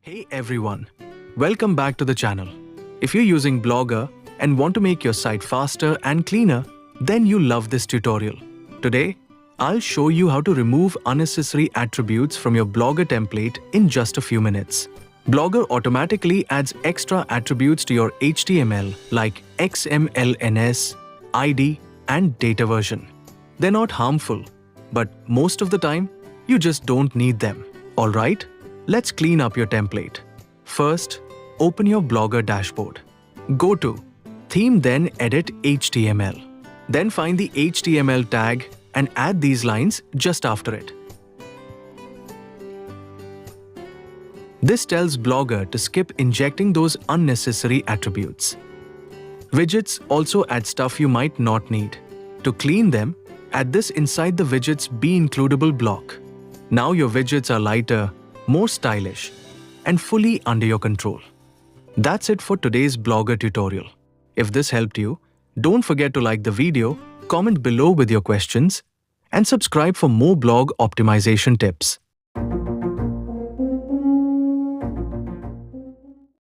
Hey everyone, welcome back to the channel. If you're using Blogger and want to make your site faster and cleaner, then you'll love this tutorial. Today, I'll show you how to remove unnecessary attributes from your Blogger template in just a few minutes. Blogger automatically adds extra attributes to your HTML like xmlns, ID, and data version. They're not harmful, but most of the time, you just don't need them. Alright, let's clean up your template. First, open your Blogger dashboard. Go to Theme, then Edit HTML. Then find the HTML tag and add these lines just after it. This tells Blogger to skip injecting those unnecessary attributes. Widgets also add stuff you might not need. To clean them, add this inside the Widgets Be Includable block. Now your widgets are lighter, more stylish, and fully under your control. That's it for today's Blogger tutorial. If this helped you, don't forget to like the video, comment below with your questions, and subscribe for more blog optimization tips.